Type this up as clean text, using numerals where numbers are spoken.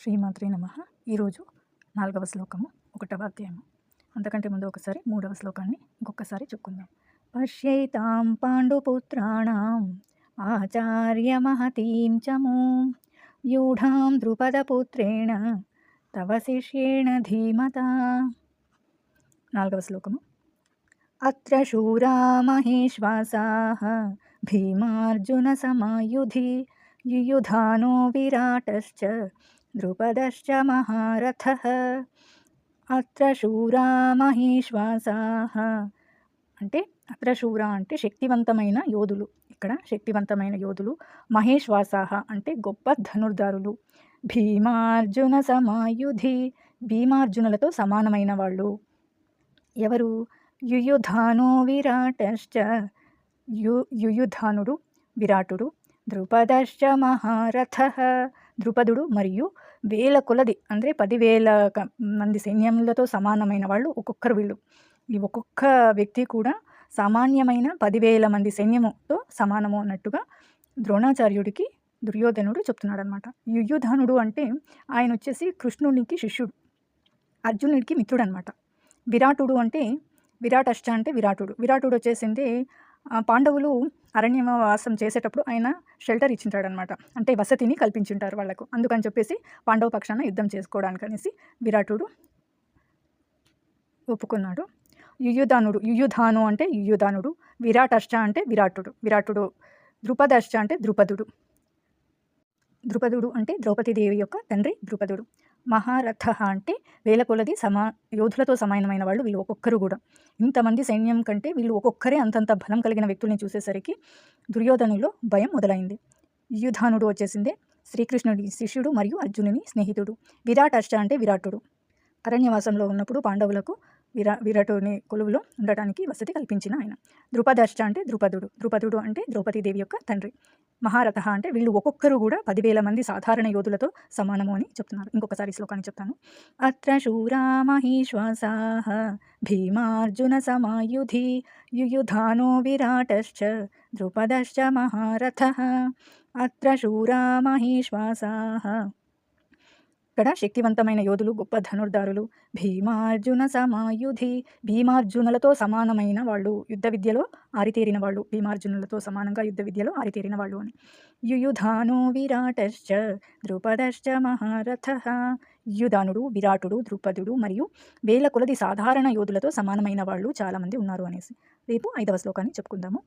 శ్రీమాత్రే నమః. ఈరోజు 4వ శ్లోకము 1వ అధ్యాయము. అంతకంటే ముందు ఒకసారి 3వ శ్లోకాన్ని ఇంకొకసారి చెప్పుకుందాం. పశ్యైతాం పాండుపుత్రాణం ఆచార్య మహతీం చమూం వ్యూఢాం ద్రుపదపుత్రేణ తవ శిష్యేణ ధీమతా. 4వ శ్లోకము. అత్ర శూరా మహేశ్వాసాః భీమార్జున సమాయుధి యుయుధానో విరాటశ్చ ద్రుపదశ్చ మహారథః. అత్ర శూరా మహేశ్వాసాః అంటే అత్ర శూర అంటే శక్తివంతమైన యోధులు. ఇక్కడ శక్తివంతమైన యోధులు. మహేశ్వాసాః అంటే గొప్ప ధనుర్ధారులు. భీమార్జున సమాయుధి భీమార్జునులతో సమానమైన వాళ్ళు. ఎవరు? యుయుధానో విరాటశ్చ యుయుధానుడు విరాటుడు. ద్రుపదశ్చ మహారథః ద్రుపదుడు మరియు వేల కొలది అంటే 10,000 మంది సైన్యములతో సమానమైన వాళ్ళు ఒక్కొక్కరు వీళ్ళు. ఈ ఒక్కొక్క వ్యక్తి కూడా సామాన్యమైన 10,000 మంది సైన్యముతో సమానము అన్నట్టుగా ద్రోణాచార్యుడికి దుర్యోధనుడు చెప్తున్నాడు అనమాట. యుయుధానుడు అంటే ఆయన వచ్చేసి కృష్ణునికి శిష్యుడు, అర్జునుడికి మిత్రుడు అనమాట. విరాటుడు అంటే విరాటశ్చ అంటే విరాటుడు. విరాటుడు వచ్చేసింది పాండవులు అరణ్యవాసం చేసేటప్పుడు ఆయన షెల్టర్ ఇచ్చింటాడనమాట. అంటే వసతిని కల్పించుంటారు వాళ్ళకు. అందుకని చెప్పేసి పాండవ పక్షాన యుద్ధం చేసుకోవడానికి అనేసి విరాటుడు ఒప్పుకున్నాడు. యుయుధాను అంటే యుయుధానుడు. విరాటశ్చ అంటే విరాటుడు. ద్రుపదశ్చ అంటే ద్రుపదుడు అంటే ద్రౌపదీదేవి యొక్క తండ్రి ద్రుపదుడు. మహారథ అంటే వేల కొలది యోధులతో సమానమైన వాళ్ళు వీళ్ళు ఒక్కొక్కరు కూడా. ఇంతమంది సైన్యం కంటే వీళ్ళు ఒక్కొక్కరే అంతంత బలం కలిగిన వ్యక్తుల్ని చూసేసరికి దుర్యోధనులో భయం మొదలైంది. యుయుధానుడు వచ్చేసిందే శ్రీకృష్ణుడి శిష్యుడు మరియు అర్జునుని స్నేహితుడు. విరాటశ్చ అంటే విరాటుడు. అరణ్యవాసంలో ఉన్నప్పుడు పాండవులకు విరాటుని కొలువులో ఉండటానికి వసతి కల్పించిన ఆయన. ద్రుపదశ్చ అంటే ద్రుపదుడు అంటే ద్రౌపదీదేవి యొక్క తండ్రి. మహారథ అంటే వీళ్ళు ఒక్కొక్కరు కూడా 10,000 మంది సాధారణ యోధులతో సమానము అని చెప్తున్నారు. ఇంకొకసారి శ్లోకాన్ని చెప్తాను. అత్ర శూరా మహేశ్వాసాః భీమార్జున సమాయుధి యుయుధానో విరాటశ్చ ద్రుపదశ్చ మహారథః. అత్ర శూరా మహేశ్వాసాః ఇక్కడ శక్తివంతమైన యోధులు, గొప్ప ధనుర్ధారులు. భీమార్జున సమాయుధి భీమార్జునులతో సమానమైన వాళ్ళు, యుద్ధ విద్యలో ఆరితేరిన వాళ్ళు. భీమార్జునులతో సమానంగా యుద్ధ విద్యలో ఆరితేరిన వాళ్ళు అని. యుయుధానో విరాటశ్చ ద్రుపదశ్చ మహారథః యుయుధానుడు, విరాటుడు, ద్రుపదుడు మరియు వేల కొలది సాధారణ యోధులతో సమానమైన వాళ్ళు చాలామంది ఉన్నారు అనేసి. రేపు 5వ శ్లోకాన్ని చెప్పుకుందాము.